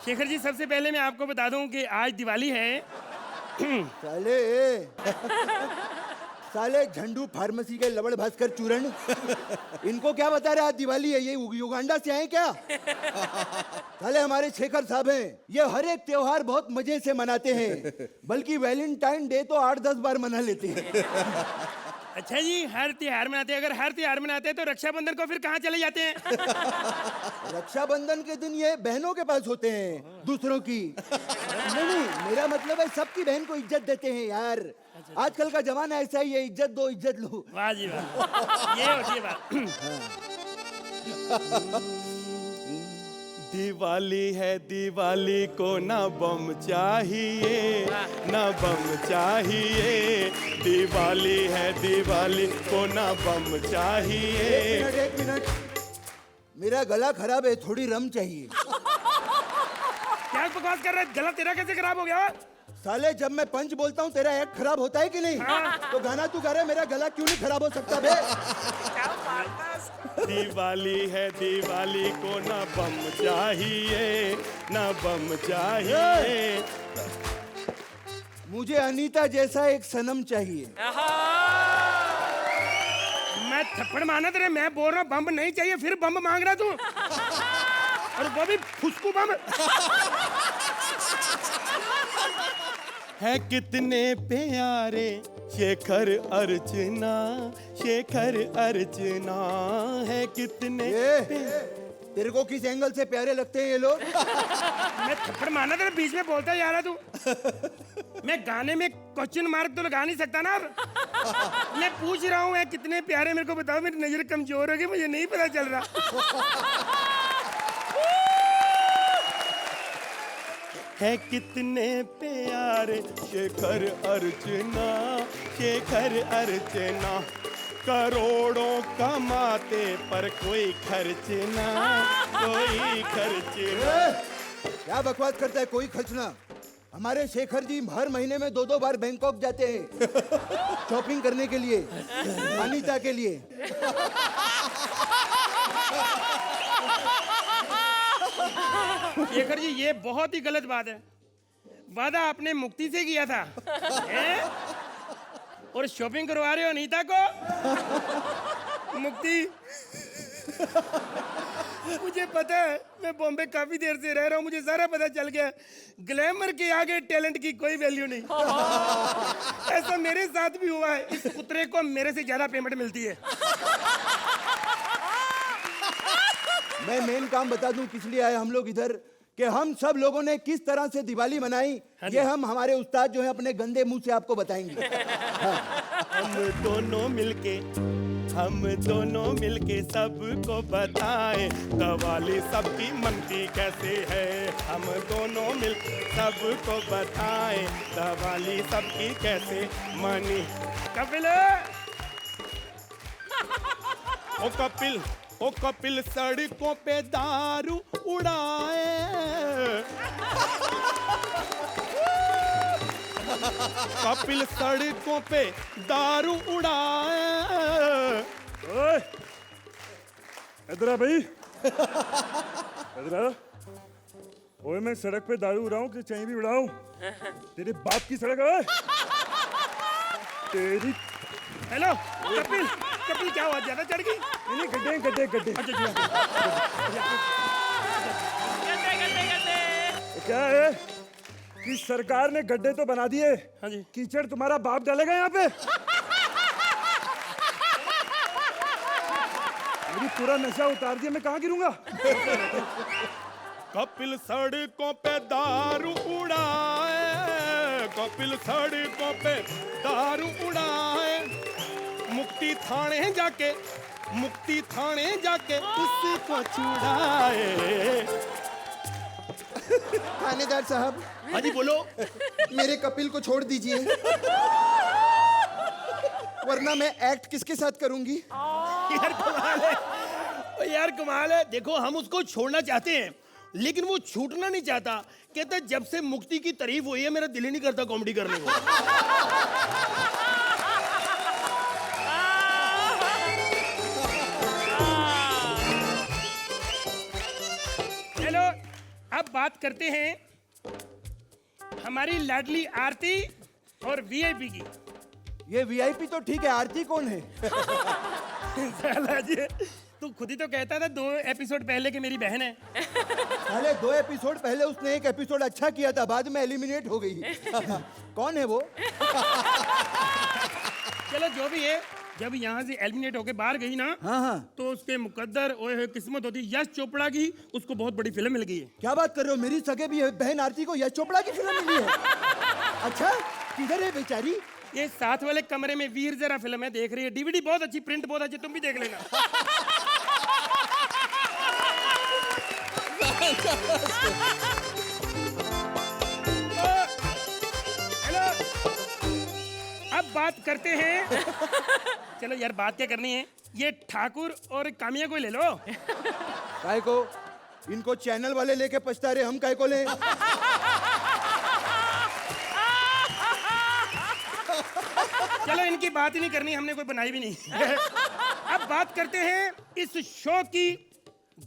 शेखर जी, सबसे पहले मैं आपको बता दूं कि आज दिवाली है। साले साले झंडू फार्मेसी के लवड़ भास्कर चूरण, इनको क्या बता रहे? आज दिवाली है, ये युगांडा से आए क्या? साले हमारे शेखर साहब हैं, ये हर एक त्योहार बहुत मजे से मनाते हैं, बल्कि वैलेंटाइन डे तो 8-10 बार मना लेते हैं। अच्छा जी, हर त्योहार मनाते हैं? अगर हर त्योहार मनाते हैं तो रक्षाबंधन को फिर कहाँ चले जाते हैं? रक्षाबंधन के दिन ये बहनों के पास होते हैं, दूसरों की। नहीं, मेरा मतलब है सबकी बहन को इज्जत देते हैं यार। आजकल का जमाना ऐसा ही है, इज्जत दो, इज्जत लो। वाह जी वाह, ये होती है बात। दिवाली है, दिवाली को ना बम चाहिए, ना बम चाहिए। दिवाली है, दिवाली को ना बम चाहिए। एक मिनट, मेरा गला खराब है, थोड़ी रम चाहिए। क्या बकवास कर रहे हैं? गला तेरा कैसे खराब हो गया? साले जब मैं पंच बोलता हूँ तेरा एक्ट खराब होता है कि नहीं? तो गाना तू गा रहा है, मेरा गला क्यों नहीं खराब हो सकता बे? दिवाली है, दिवाली को ना बम चाहिए, ना बम चाहिए। मुझे अनीता जैसा एक सनम चाहिए। मैं थप्पड़ मारना तेरे, मैं बोल रहा हूँ बम नहीं चाहिए, फिर बम मांग रहा तू, और वो भी फुसकू बम। है कितने प्यारे शेखर अर्चना, शेखर अर्चना है कितने। तेरे को किस एंगल से प्यारे लगते हैं ये लोग? मैं थप्पड़ मारना तेरे, बीच में बोलता जा रहा तू। मैं गाने में क्वेश्चन मार्क तो लगा नहीं सकता ना। मैं पूछ रहा हूँ कितने प्यारे, मेरे को बताओ, मेरी नजर कमजोर हो गई, मुझे नहीं पता चल रहा। है कितने प्यारे शेखर अर्चना, शेखर अर्चना। करोड़ों कमाते पर कोई खर्च ना, कोई खर्च ना। क्या बकवास करता है? कोई खर्च ना? हमारे शेखर जी हर महीने में 2-2 बार बैंकॉक जाते हैं शॉपिंग करने के लिए, अनीता के लिए। शेखर जी, ये बहुत ही गलत बात है। वादा आपने मुक्ति से किया था, और शॉपिंग करवा रहे हो अनीता को। मुक्ति, मुझे पता है, मैं बॉम्बे काफी देर से रह रहा हूँ, मुझे सारा पता चल गया। ग्लैमर के आगे टैलेंट की कोई वैल्यू नहीं। ऐसा मेरे साथ भी हुआ है। इस कुतरे को मेरे से ज्यादा पेमेंट मिलती है। मैं मेन काम बता दूं किस लिए आए हम लोग इधर, कि हम सब लोगों ने किस तरह से दिवाली मनाई, ये हम हमारे उस्ताद जो है अपने गंदे मुंह से आपको बताएंगे। हम दोनों मिलके सबको बताएं दिवाली सबकी मनती कैसे है। हम दोनों मिल सबको बताएं दिवाली सबकी कैसे मनी। कपिल, ओ कपिल सड़कों पे दारू उड़ाए। कपिल सड़कों पे दारू उड़ाए। इधर आ भाई, इधर आ। ओए, मैं सड़क पे दारू उड़ाऊं कि कहीं भी उड़ाऊं? तेरे बाप की सड़क है तेरी। हेलो कपिल, कपिल क्या हुआ? ज्यादा चढ़ गई? नहीं, गड्ढे गड्ढे गड्ढे। अच्छा, क्या है? कि सरकार ने गड्ढे तो बना दिए, हाँ जी। कीचड़ तुम्हारा बाप डालेगा यहाँ पे। मेरी पूरा नशा उतार दिया, मैं कहाँ गिरूंगा? कपिल सड़कों पे दारू उड़ाए, कपिल सड़कों पे दारू उड़ाए, मुक्ति थाने जाके किसी को छुड़ाए। थानेदार साहब, हाँ जी बोलो। मेरे कपिल को छोड़ दीजिए, वरना मैं एक्ट किसके साथ करूंगी? यार कमाल है, ओ यार कमाल है। देखो हम उसको छोड़ना चाहते हैं, लेकिन वो छूटना नहीं चाहता। कहता है जब से मुक्ति की तारीफ हुई है मेरा दिल ही नहीं करता कॉमेडी करने को। चलो अब बात करते हैं हमारी लाडली आरती और वीआईपी की। ये वीआईपी तो ठीक है, आरती कौन है? साला जी, तू खुद ही तो कहता था 2 एपिसोड पहले कि मेरी बहन है। पहले 2 एपिसोड पहले उसने एक एपिसोड अच्छा किया था, बाद में एलिमिनेट हो गई। कौन है वो? चलो जो भी है, जब यहाँ से एलिमिनेट होके बाहर गई ना, हाँ। तो उसके मुकद्दर ओए होए किस्मत होती यश चोपड़ा की, उसको बहुत बड़ी फिल्म मिल गई है। क्या बात कर रहे हो? मेरी सगे भी बहन आरती को यश चोपड़ा की फिल्म मिली है। अच्छा, किधर है बेचारी? ये साथ वाले कमरे में वीर जरा फिल्म है, देख रही है। डीवीडी बहुत अच्छी, प्रिंट बहुत अच्छी, तुम भी देख लेना। हेलो, अब बात करते हैं। चलो यार, बात क्या करनी है, ये ठाकुर और कामिया को ले लो। काय को? इनको चैनल वाले लेके पछता रहे, हम काय को ले? चलो इनकी बात ही नहीं करनी, हमने कोई बनाई भी नहीं। अब बात करते हैं इस शो की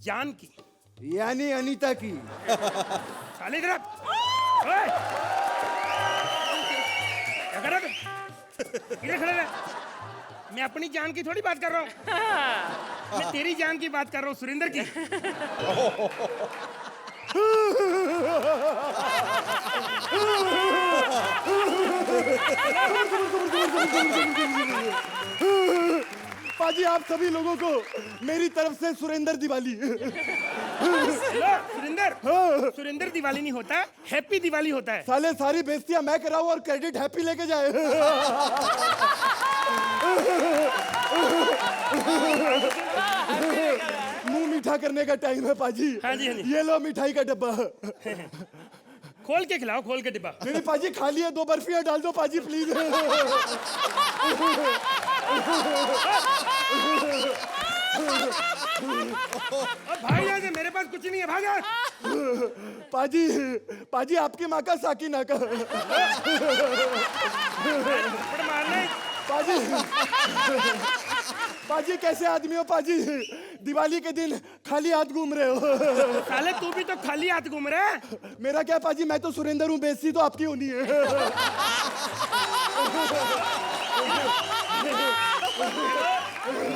जान की, यानी अनीता की। साले इधर आ। ओए! क्या कर रहा तू? इधर खड़ा रह। मैं अपनी जान की थोड़ी बात कर रहा हूँ, मैं तेरी जान की बात कर रहा हूँ, सुरेंद्र की। पाजी, आप सभी लोगों को मेरी तरफ से सुरेंद्र दिवाली। हेलो सुरेंद्र, सुरेंद्र दिवाली नहीं होता, हैप्पी दिवाली होता है। साले सारी बेइज्जतियां मैं कराऊं और क्रेडिट हैप्पी लेके जाए। मुंह मीठा करने का टाइम है पाजी। हाँ जी, हाँ जी। ये लो मिठाई का डब्बा। खोल के खिलाओ, खोल के डिब्बा। नहीं पाजी, खाली है, 2 बर्फियां डाल दो पाजी प्लीज। भाई यहाँ से, मेरे पास कुछ नहीं है, भागा। पाजी, पाजी आपकी माँ का साकी नाका। थप्पड़ मारना है। पाजी, पाजी कैसे आदमी हो पाजी? दिवाली के दिन खाली हाथ घूम रहे हो। साले तू भी तो खाली हाथ घूम रहा है। मेरा क्या पाजी, मैं तो सुरेंद्र हूँ, बेइज्जती तो आपकी होनी है।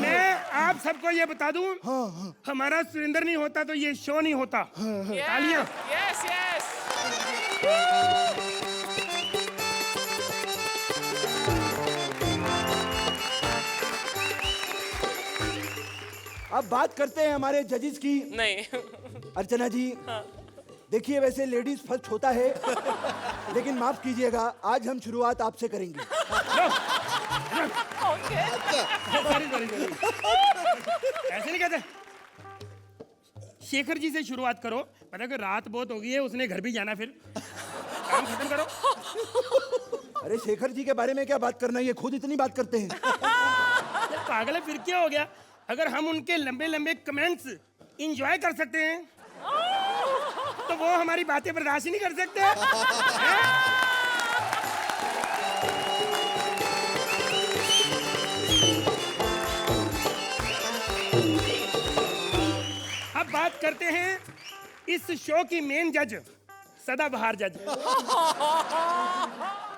मैं आप सबको ये बता दूं, हमारा सुरेंद्र नहीं होता तो ये शो नहीं होता। तालियां। Yes yes. अब बात करते हैं हमारे जजेस की। नहीं। अर्चना जी, देखिए वैसे लेडीज फर्स्ट होता है, लेकिन माफ कीजिएगा, आज हम शुरुआत आपसे करेंगे। ऐसे नहीं कहते। शेखर जी से शुरुआत करो, पता है कि रात बहुत हो गई है, उसने घर भी जाना, फिर काम खत्म करो। अरे शेखर जी के बारे में क्या बात करना है, ये खुद इतनी बात करते हैं। ये पागल है, फिर क्या हो गया? अगर हम उनके लंबे लंबे कमेंट्स इंजॉय कर सकते हैं, तो वो हमारी बातें बर्दाश्त ही नहीं कर सकते हैं? अब बात करते हैं इस शो की मेन जज, सदाबहार जज।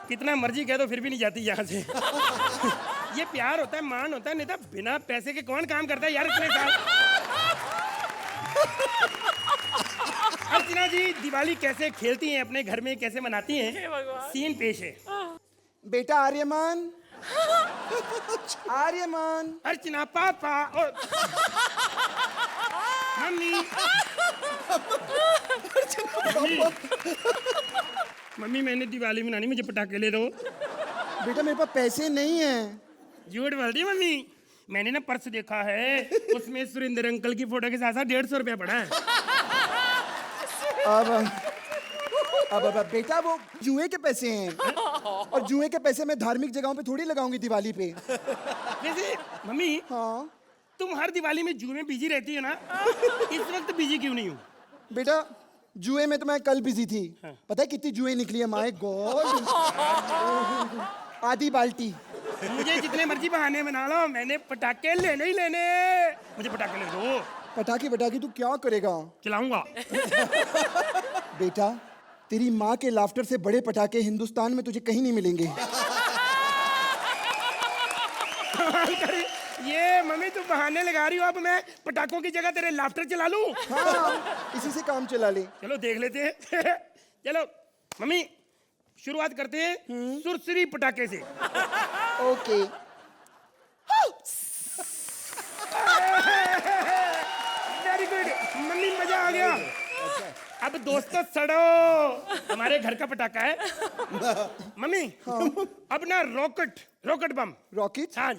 कितना मर्जी कह दो फिर भी नहीं जाती यहाँ से। ये प्यार होता है, मान होता है, नहीं तो बिना पैसे के कौन काम करता है यार इतने साल। अर्चना जी दिवाली कैसे खेलती हैं अपने घर में, कैसे मनाती हैं? सीन पेश है। बेटा आर्यमान, आर्यमान। अर्चना पापा और मम्मी। मम्मी मैंने दिवाली मनानी, मुझे पटाखे ले दो। बेटा मेरे पास पैसे नहीं हैं। झूठ बोल रही मम्मी, मैंने ना पर्स देखा है, उसमें सुरेंद्र अंकल की फोटो के साथ साथ 150 रुपया पड़ा है। अब बेटा वो जुए के पैसे हैं, और जुए के पैसे मैं धार्मिक जगहों पे थोड़ी लगाऊंगी दिवाली पे। वैसे मम्मी, हाँ तुम हर दिवाली में जुए में बिजी रहती हो ना, इस वक्त बिजी क्यों नहीं हो? बेटा जुए में तो मैं कल बिजी थी। पता है कितनी जुए निकली है? माय गॉड, आधी बाल्टी। मुझे जितने मर्जी बहाने बना लो, मैंने पटाखे लेने ही लेने। मुझे पटाखे ले दो। पटाखे तू क्या करेगा? चलाऊंगा। बेटा तेरी माँ के लाफ्टर से बड़े पटाखे हिंदुस्तान में तुझे कहीं नहीं मिलेंगे। ये मम्मी तू बहाने लगा रही हो, अब मैं पटाखों की जगह तेरे लाफ्टर चला लूं? हाँ, इसी से काम चला ले। चलो देख लेते हैं। चलो मम्मी शुरुआत करते हैं सुरसरी पटाखे से। ओके। वेरी गुड मम्मी, मजा आ गया। अब दोस्तों सड़ो, हमारे घर का पटाखा है। मम्मी अब ना रॉकेट बम। रॉकेट? हाँ।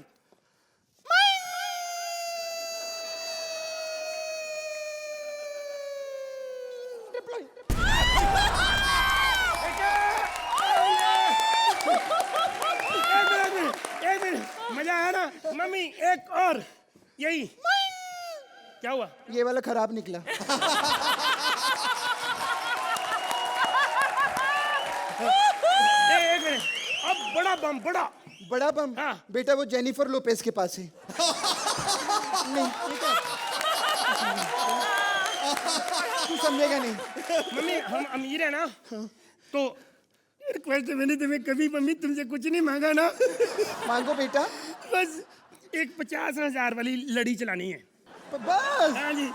एक मिनट, मजा आया ना? मम्मी एक और, यही। क्या हुआ? ये वाला खराब निकला। एक मिनट, अब बड़ा बम। हाँ। बेटा वो जेनिफर लोपेज के पास है। नहीं तू समझेगा नहीं। मम्मी हम अमीर है ना, तो रिक्वेस्ट है, मैंने तुम्हें कभी मम्मी तुमसे कुछ नहीं मांगा ना। मांगो बेटा। बस एक 50,000 वाली लड़ी चलानी है। बस। हाँ जी।